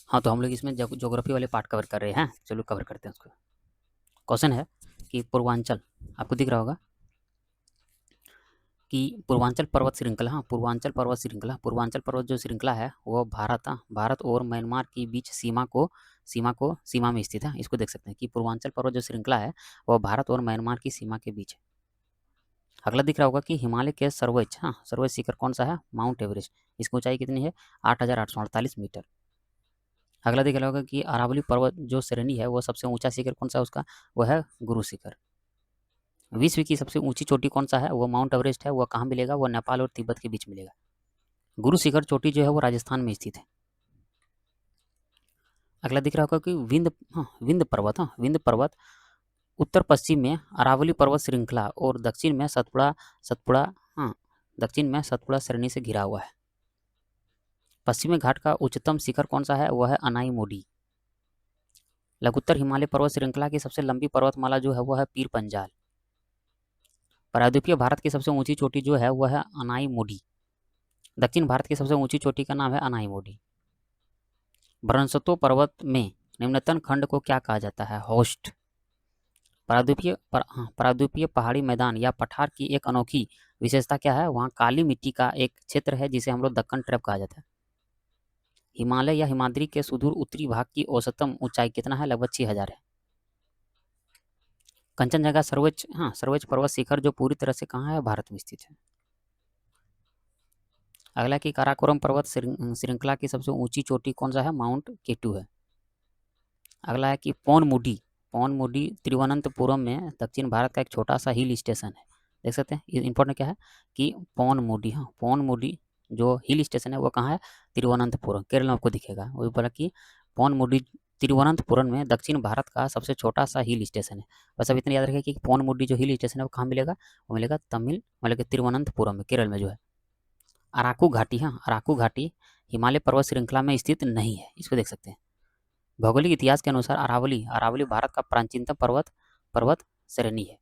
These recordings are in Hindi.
हाँ, तो हम लोग इसमें ज्योग्राफी वाले पार्ट कवर कर रहे हैं। चलो कवर करते हैं उसको। क्वेश्चन है कि पूर्वांचल, आपको दिख रहा होगा कि पूर्वांचल पर्वत श्रृंखला, हाँ पूर्वांचल पर्वत जो श्रृंखला है वो भारत और म्यांमार के बीच सीमा में स्थित है। इसको देख सकते हैं कि पूर्वांचल पर्वत जो श्रृंखला है वो भारत और म्यांमार की सीमा के बीच है। अगला दिख रहा होगा कि हिमालय के सर्वोच्च शिखर कौन सा है? Mount Everest. इसकी ऊंचाई कितनी है? 8,848 मीटर। अगला दिख रहा होगा कि अरावली पर्वत जो श्रेणी है वो सबसे ऊंचा शिखर कौन सा है उसका? वो है गुरु शिखर। विश्व की सबसे ऊंची चोटी कौन सा है? वो माउंट एवरेस्ट है। वो कहाँ मिलेगा? वो नेपाल और तिब्बत के बीच मिलेगा। गुरु शिखर चोटी जो है वो राजस्थान में स्थित है। अगला दिख रहा होगा कि विंध्य पर्वत उत्तर पश्चिम में अरावली पर्वत श्रृंखला और सतपुड़ा हाँ दक्षिण में सतपुड़ा श्रेणी से घिरा हुआ है। पश्चिमी घाट का उच्चतम शिखर कौन सा है? वह है अनाई मोडी। लघुत्तर हिमालय पर्वत श्रृंखला की सबसे लंबी पर्वतमाला जो है वह है पीर पंजाल। प्रायद्वीपीय भारत की सबसे ऊंची चोटी जो है वह है अनाई मोडी। दक्षिण भारत की सबसे ऊंची चोटी का नाम है अनाई मोडी। ब्रंसतो पर्वत में निम्नतम खंड को क्या कहा जाता है? होस्ट। प्रायद्वीपीय पहाड़ी मैदान या पठार की एक अनोखी विशेषता क्या है? वहाँ काली मिट्टी का एक क्षेत्र है जिसे हम लोग दक्कन ट्रैप कहा जाता है। हिमालय या हिमाद्री के सुदूर उत्तरी भाग की औसतम ऊंचाई कितना है? लगभग 6,000 है। कंचनजंगा सर्वोच्च पर्वत शिखर जो पूरी तरह से कहाँ है? भारत में स्थित है। अगला की काराकोरम पर्वत श्रृंखला की सबसे ऊंची चोटी कौन सा है? माउंट केटू है। अगला है कि पौनमुडी तिरुवनंतपुरम में दक्षिण भारत का एक छोटा सा हिल स्टेशन है। देख सकते हैं इंपॉर्टेंट क्या है कि पौनमुडी जो हिल स्टेशन है वो कहाँ है? तिरुवनंतपुरम, केरल में आपको दिखेगा। वही बोला कि पौनमुडी तिरुवनंतपुरम में दक्षिण भारत का सबसे छोटा सा हिल स्टेशन है। बस अब इतना याद रखें कि पौनमुडी जो हिल स्टेशन है वो कहाँ मिलेगा? वो मिलेगा मतलब कि तिरुवनंतपुरम में, केरल में जो है। अराकू घाटी हिमालय पर्वत श्रृंखला में स्थित नहीं है। इसको देख सकते हैं। भौगोलिक इतिहास के अनुसार अरावली भारत का प्राचीनतम पर्वत श्रेणी है।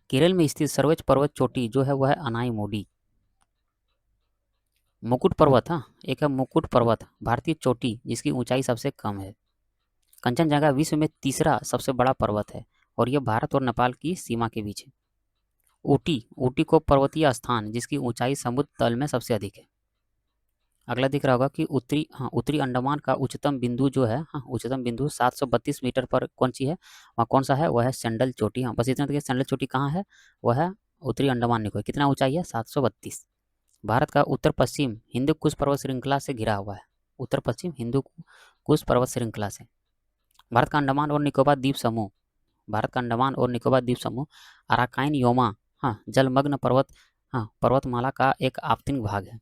केरल में स्थित सर्वोच्च पर्वत चोटी जो है वह है अनाई मोडी। एक है मुकुट पर्वत, भारतीय चोटी जिसकी ऊंचाई सबसे कम है। कंचनजंगा विश्व में तीसरा सबसे बड़ा पर्वत है और यह भारत और नेपाल की सीमा के बीच है। ऊटी को पर्वतीय स्थान जिसकी ऊंचाई समुद्र तल में सबसे अधिक है। अगला दिख रहा होगा कि उत्तरी अंडमान का उच्चतम बिंदु जो है, उच्चतम बिंदु 732 मीटर पर कौन सी है? वहाँ कौन सा है? वह है सेंडल चोटी। हाँ, बस इतना देखिए सेंडल चोटी कहाँ है? वह है उत्तरी अंडमान निकोबार। कितना ऊंचाई है? 732। भारत का उत्तर पश्चिम हिंदू कुश पर्वत श्रृंखला से घिरा हुआ है। उत्तर पश्चिम हिंदू कुश पर्वत श्रृंखला से। भारत का अंडमान और निकोबार द्वीप समूह अराकाइन योमा जलमग्न पर्वतमाला का एक आंतरिक भाग है।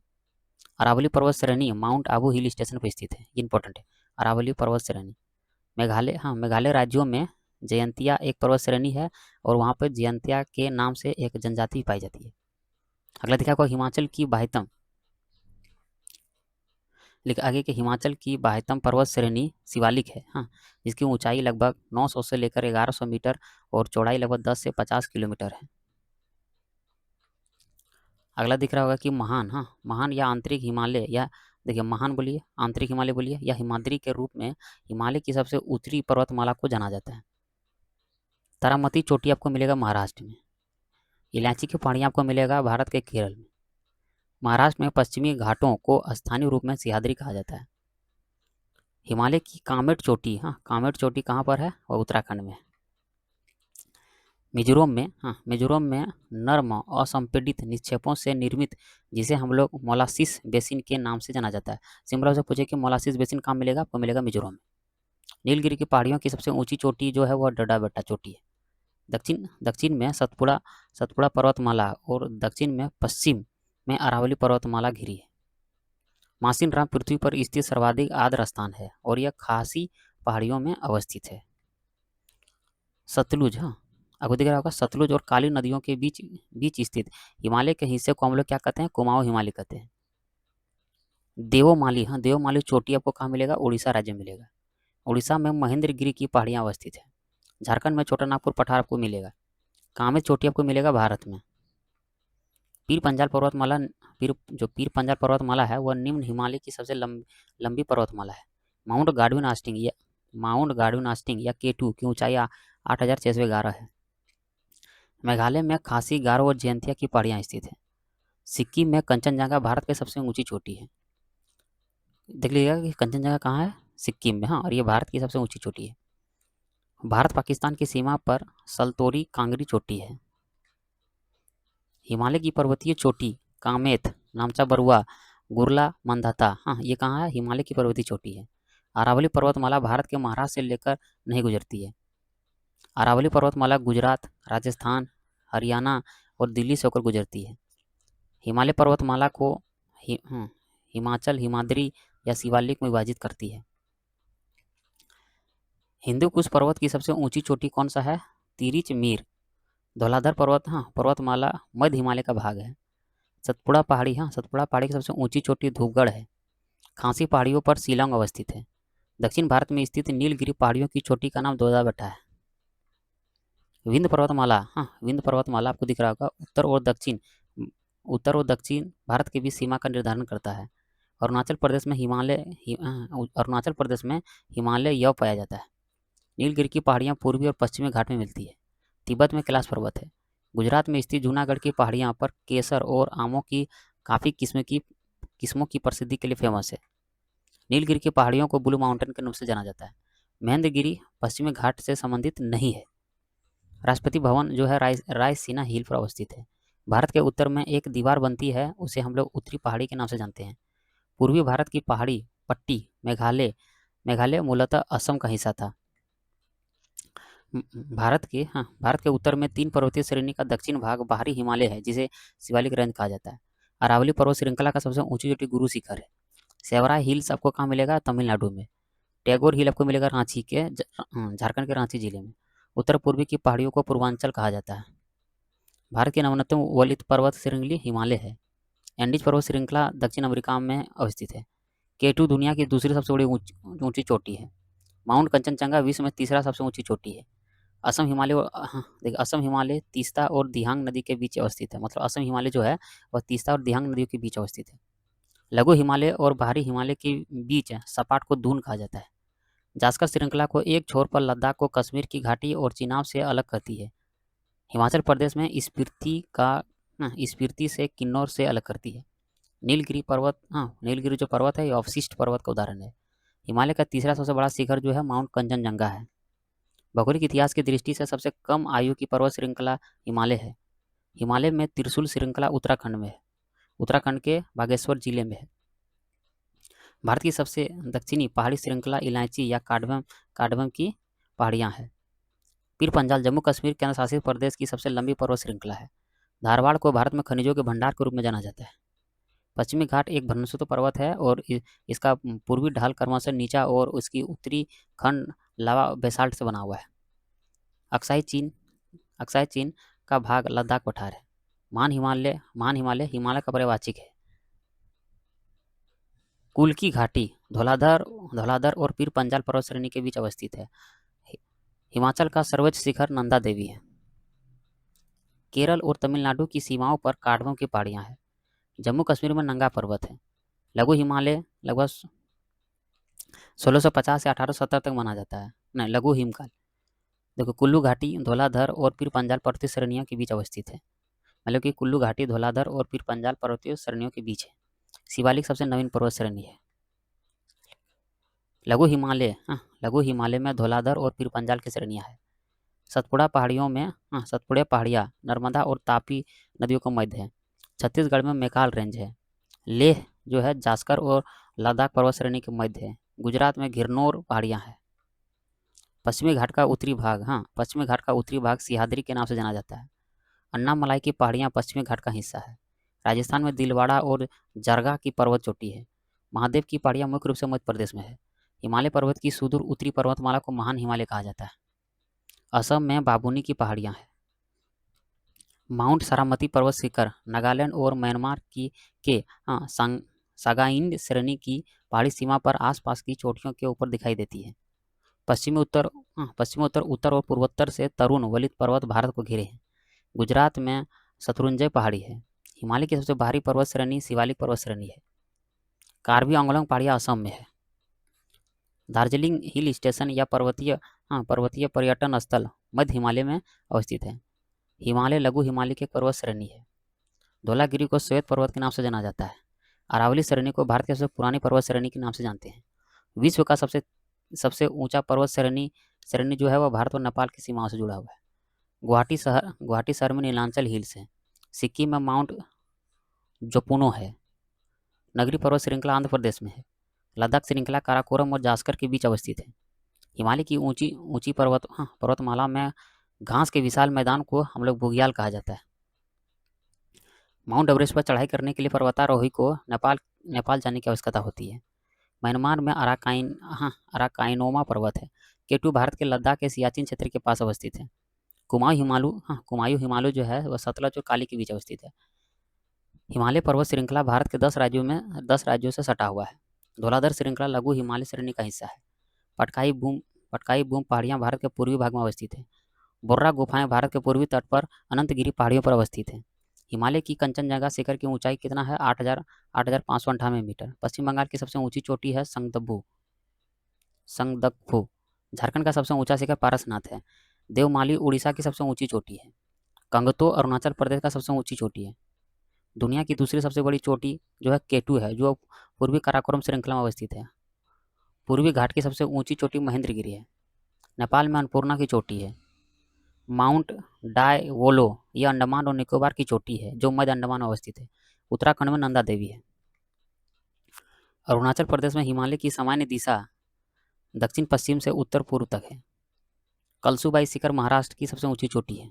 अरावली पर्वत श्रेणी माउंट आबू हिल स्टेशन पर स्थित है। इंपॉर्टेंट है अरावली पर्वत श्रेणी। मेघालय राज्यों में जयंतिया एक पर्वत श्रेणी है और वहाँ पर जयंतिया के नाम से एक जनजाति पाई जाती है। अगला दिखा को हिमाचल की बाह्यतम पर्वत श्रेणी शिवालिक है, जिसकी ऊंचाई लगभग 900 से लेकर 1100 मीटर और चौड़ाई लगभग 10 से 50 किलोमीटर है। अगला दिख रहा होगा कि महान या आंतरिक हिमालय, या देखिए महान बोलिए, आंतरिक हिमालय बोलिए, या हिमाद्री के रूप में हिमालय की सबसे उत्तरी पर्वतमाला को जाना जाता है। तारामती चोटी आपको मिलेगा महाराष्ट्र में। इलायची की पहाड़ियाँ आपको मिलेगा भारत के केरल में। महाराष्ट्र में पश्चिमी घाटों को स्थानीय रूप में सह्याद्री कहा जाता है। हिमालय की कामेट चोटी कहाँ पर है? वह उत्तराखंड में। मिजोरम में नर्म असंपीड़ित निक्षेपों से निर्मित, जिसे हम लोग मोलासिस बेसिन के नाम से जाना जाता है। सिंपल से पूछे कि मोलासिस बेसिन कहाँ मिलेगा? आपको मिलेगा मिजोरम में। नीलगिरी की पहाड़ियों की सबसे ऊंची चोटी जो है वह डडा बेट्टा चोटी है। दक्षिण में सतपुड़ा पर्वतमाला और दक्षिण में पश्चिम में अरावली पर्वतमाला घिरी है। मासिनराम पृथ्वी पर स्थित सर्वाधिक आर्द्र स्थान है और यह खासी पहाड़ियों में अवस्थित है। सतलुज, आपको दिख रहा होगा सतलुज और काली नदियों के बीच स्थित हिमालय के हिस्से को हम लोग क्या कहते हैं? कुमाऊं हिमालय कहते हैं। देवमाली चोटी आपको कहाँ मिलेगा? उड़ीसा राज्य में मिलेगा। उड़ीसा में महेंद्रगिरी की पहाड़ियाँ अवस्थित है। झारखंड में छोटा नागपुर पठार आपको मिलेगा। कामेत चोटी आपको मिलेगा भारत में। पीर पंजाल पर्वतमाला पीर पंजाल पर्वतमाला है वह निम्न हिमालय की सबसे लंबी पर्वतमाला है। माउंट गार्डविन आस्टिंग या K2 की ऊंचाई 8,611 है। मेघालय में खासी, गारो और जयंतिया की पहाड़ियां स्थित है। सिक्किम में कंचनजंगा भारत की सबसे ऊंची चोटी है। देख लीजिएगा कि कंचनजंगा कहाँ है, सिक्किम में। हाँ, और ये भारत की सबसे ऊंची चोटी है। भारत पाकिस्तान की सीमा पर सलतोरी कांगरी चोटी है। हिमालय की पर्वतीय चोटी कामेत, नामचा बरुआ, गुरला मंदाता, हाँ ये कहाँ है, हिमालय की पर्वतीय चोटी है। अरावली पर्वतमाला भारत के महाराष्ट्र से लेकर नहीं गुजरती है। अरावली पर्वतमाला गुजरात, राजस्थान, हरियाणा और दिल्ली से होकर गुजरती है। हिमालय पर्वतमाला को हिमाचल, हिमाद्री या शिवालिक में विभाजित करती है। हिंदू कुश पर्वत की सबसे ऊंची चोटी कौन सा है, तिरिच मीर। धौलाधर पर्वत, हाँ पर्वतमाला मध्य हिमालय का भाग है। सतपुड़ा पहाड़ी, हाँ सतपुड़ा पहाड़ी की सबसे ऊंची चोटी धूपगढ़ है। खासी पहाड़ियों पर शिलांग अवस्थित है। दक्षिण भारत में स्थित नीलगिरी पहाड़ियों की चोटी का नाम दोदा बेटा है। विंध्य पर्वतमाला, हाँ विंध्य पर्वतमाला आपको दिख रहा होगा, उत्तर और दक्षिण भारत के बीच सीमा का निर्धारण करता है। अरुणाचल प्रदेश में हिमालय यव पाया जाता है। नीलगिरी की पहाड़ियाँ पूर्वी और पश्चिमी घाट में मिलती है। तिब्बत में कैलाश पर्वत है। गुजरात में स्थित जूनागढ़ की पहाड़ियाँ पर केसर और आमों की काफ़ी किस्मों की प्रसिद्धि के लिए फेमस है। नीलगिरी की पहाड़ियों को ब्लू माउंटेन के नाम से जाना जाता है। महेंद्रगिरी पश्चिमी घाट से संबंधित नहीं है। राष्ट्रपति भवन जो है रायसीना हिल पर अवस्थित है। भारत के उत्तर में एक दीवार बनती है, उसे हम लोग उत्तरी पहाड़ी के नाम से जानते हैं। पूर्वी भारत की पहाड़ी पट्टी मेघालय मूलतः असम का हिस्सा था। भारत के उत्तर में 3 पर्वतीय श्रेणी का दक्षिण भाग बाहरी हिमालय है, जिसे शिवालिक रेंज कहा जाता है। अरावली पर्वत श्रृंखला का सबसे ऊंची चोटी गुरु शिखर है। सेवराय हिल्स आपको कहाँ मिलेगा, तमिलनाडु में। टैगोर हिल आपको मिलेगा झारखंड के रांची जिले में। उत्तर पूर्वी की पहाड़ियों को पूर्वांचल कहा जाता है। भारत की नवीनतम वलित पर्वत श्रृंखला हिमालय है। एंडीज पर्वत श्रृंखला दक्षिण अमेरिका में अवस्थित है। K2 दुनिया की दूसरी सबसे बड़ी ऊंची चोटी है। माउंट कंचनजंगा विश्व में तीसरा सबसे ऊंची चोटी है। असम हिमालय तीस्ता और दिहांग नदी के बीच अवस्थित है। मतलब असम हिमालय जो है वह तीस्ता और दिहांग नदियों के बीच अवस्थित है। लघु हिमालय और बाहरी हिमालय के बीच सपाट को दून कहा जाता है। जास्कर श्रृंखला को एक छोर पर लद्दाख को कश्मीर की घाटी और चिनाब से अलग करती है। हिमाचल प्रदेश में स्पीति से किन्नौर से अलग करती है। नीलगिरी जो पर्वत है ये अवशिष्ट पर्वत का उदाहरण है। हिमालय का तीसरा सबसे बड़ा शिखर जो है माउंट कंचनजंगा है। भौगोलिक इतिहास की दृष्टि से सबसे कम आयु की पर्वत श्रृंखला हिमालय है। हिमालय में त्रिशूल श्रृंखला उत्तराखंड में है। उत्तराखंड के बागेश्वर जिले में है। भारत की सबसे दक्षिणी पहाड़ी श्रृंखला इलायची या काडवम की पहाड़ियाँ हैं। पीर पंजाल जम्मू कश्मीर केंद्र शासित प्रदेश की सबसे लंबी पर्वत श्रृंखला है। धारवाड़ को भारत में खनिजों के भंडार के रूप में जाना जाता है। पश्चिमी घाट एक भ्रमणस्रोत पर्वत है और इसका पूर्वी ढाल क्रमशः नीचा और उसकी उत्तरी खंड लावा बेसाल्ट से बना हुआ है। अक्साई चीन का भाग लद्दाख पठार है। महान हिमालय का पर्यवाचिक है। कुल की घाटी धौलाधर और पीर पंजाल पर्वत श्रेणी के बीच अवस्थित है। हिमाचल का सर्वोच्च शिखर नंदा देवी है। केरल और तमिलनाडु की सीमाओं पर काडवम की पहाड़ियां हैं। जम्मू कश्मीर में नंगा पर्वत है। लघु हिमालय लगभग 1650 से 1870 तक माना जाता है। नहीं, लघु हिमकाल देखो कुल्लू घाटी धौलाधर और पीर पंजाल पर्वतीय श्रेणियों के बीच अवस्थित है। मतलब कि कुल्लू घाटी धौलाधर और पीर पंजाल पर्वतीय श्रेणियों के बीच है। शिवालिक सबसे नवीन पर्वत श्रेणी है। लघु हिमालय में धौलाधर और पीर पंजाल की श्रेणियां हैं। सतपुड़ा पहाड़ियाँ नर्मदा और तापी नदियों का मध्य है। छत्तीसगढ़ में मैकाल रेंज है। लेह जो है जास्कर और लद्दाख पर्वत श्रेणी के मध्य है। गुजरात में घिरनोर पहाड़ियाँ हैं। पश्चिमी घाट का उत्तरी भाग सिहाद्री के नाम से जाना जाता है। अन्नामलाई की पहाड़ियाँ पश्चिमी घाट का हिस्सा है। राजस्थान में दिलवाड़ा और जरगा की पर्वत चोटी है। महादेव की पहाड़ियाँ मुख्य रूप से मध्य प्रदेश में है। हिमालय पर्वत की सुदूर उत्तरी पर्वतमाला को महान हिमालय कहा जाता है। असम में बाबुनी की पहाड़ियाँ हैं। माउंट सारामती पर्वत शिखर नागालैंड और म्यांमार के सागाइंड श्रेणी की पहाड़ी सीमा पर आसपास की चोटियों के ऊपर दिखाई देती है। पश्चिमी उत्तर और पूर्वोत्तर से तरुण वलित पर्वत भारत को घेरे हैं। गुजरात में शत्रुंजय पहाड़ी है। हिमालय की सबसे भारी पर्वत श्रेणी शिवालिक पर्वत श्रेणी है। कार्बी आंगलोंग पहाड़ियाँ असम में है। दार्जिलिंग हिल स्टेशन या पर्वतीय पर्यटन स्थल मध्य हिमालय में अवस्थित है। हिमालय लघु हिमालय की एक पर्वत श्रेणी है। धौलागिरी को श्वेत पर्वत के नाम से जाना जाता है। अरावली श्रेणी को भारत की सबसे पुरानी पर्वत श्रेणी के नाम से जानते हैं। विश्व का सबसे सबसे ऊंचा पर्वत श्रेणी जो है वह भारत और नेपाल की सीमाओं से जुड़ा हुआ है। गुवाहाटी शहर में नीलांचल हिल्स है। सिक्किम में माउंट जोपुनो है। नगरी पर्वत श्रृंखला आंध्र प्रदेश में है। लद्दाख श्रृंखला काराकोरम और जास्कर के बीच अवस्थित है। हिमालय की ऊंची ऊंची पर्वतमाला में घास के विशाल मैदान को हम लोग बुग्याल कहा जाता है। माउंट एवरेस्ट पर चढ़ाई करने के लिए पर्वतारोही को नेपाल जाने की आवश्यकता होती है। म्यांमार में अराकाइनोमा पर्वत है। केटू भारत के लद्दाख के सियाचिन क्षेत्र के पास अवस्थित है। कुमायूं हिमालय जो है वह सतलज और काली के बीच अवस्थित है। हिमालय पर्वत श्रृंखला भारत के 10 राज्यों से सटा हुआ है। धौलाधर श्रृंखला लघु हिमालय श्रेणी का हिस्सा है। पटकाई बूम पहाड़ियाँ भारत के पूर्वी भाग में अवस्थित है। बोर्रा गुफाएं भारत के पूर्वी तट पर अनंतगिरी पहाड़ियों पर अवस्थित है। हिमालय की कंचनजंगा शिखर की ऊंचाई कितना है? 8,598 मीटर। पश्चिम बंगाल की सबसे ऊंची चोटी है संगदकफू। झारखंड का सबसे ऊंचा शिखर पारसनाथ है। देवमाली उड़ीसा की सबसे ऊंची चोटी है। कंगतो अरुणाचल प्रदेश का सबसे ऊंची चोटी है। दुनिया की दूसरी सबसे बड़ी चोटी जो है केटू है, जो पूर्वी काराकोरम श्रृंखला में अवस्थित है। पूर्वी घाट की सबसे ऊंची चोटी महेंद्रगिरी है। नेपाल में अन्नपूर्णा की चोटी है। माउंट डायवोलो यह अंडमान और निकोबार की चोटी है जो मध्य अंडमान में अवस्थित है। उत्तराखंड में नंदा देवी है। अरुणाचल प्रदेश में हिमालय की सामान्य दिशा दक्षिण पश्चिम से उत्तर पूर्व तक है। कलसुबाई शिखर महाराष्ट्र की सबसे ऊंची चोटी है।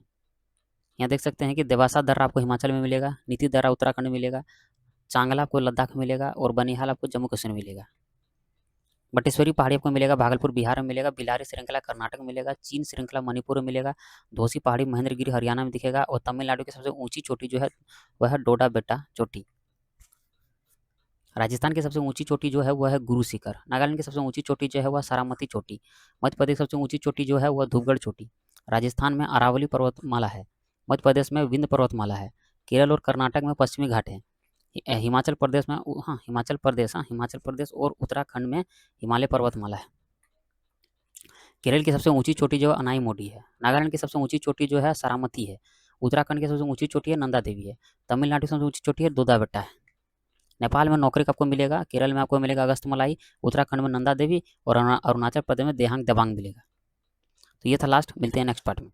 यहाँ देख सकते हैं कि देवासा दर्रा आपको हिमाचल में मिलेगा, नीति दर्रा उत्तराखंड में मिलेगा, चांगला आपको लद्दाख में मिलेगा और बनिहाल आपको जम्मू कश्मीर में मिलेगा। बटेश्वरी पहाड़ी आपको मिलेगा भागलपुर बिहार में मिलेगा। बिलारी श्रृंखला कर्नाटक में मिलेगा। चीन श्रृंखला मणिपुर में मिलेगा। धोसी पहाड़ी महेंद्रगिरी हरियाणा में दिखेगा। और तमिलनाडु की सबसे ऊंची चोटी जो है वह है डोडा बेटा चोटी। राजस्थान की सबसे ऊंची चोटी जो है वह है गुरु शिखर। नागालैंड की सबसे ऊंची चोटी जो है वह सारामती चोटी। मध्य प्रदेश की सबसे ऊंची चोटी जो है वह धूपगढ़ चोटी। राजस्थान में अरावली पर्वतमाला है। मध्य प्रदेश में विंध्य पर्वतमाला है। केरल और कर्नाटक में पश्चिमी घाट है। हिमाचल प्रदेश और उत्तराखंड में हिमालय पर्वतमाला है। केरल की सबसे ऊंची चोटी जो है अनाईमोडी है। नागालैंड की सबसे ऊंची चोटी जो है सारामती है। उत्तराखंड की सबसे ऊंची चोटी है नंदा देवी है। तमिलनाडु की सबसे ऊंची चोटी है दोदा बेटा है। नेपाल में नौकरी आपको मिलेगा। केरल में आपको मिलेगा अगस्तमलाई। उत्तराखंड में नंदा देवी और अरुणाचल प्रदेश में देहांग देबांग मिलेगा। तो ये था लास्ट। मिलते हैं नेक्स्ट पार्ट में।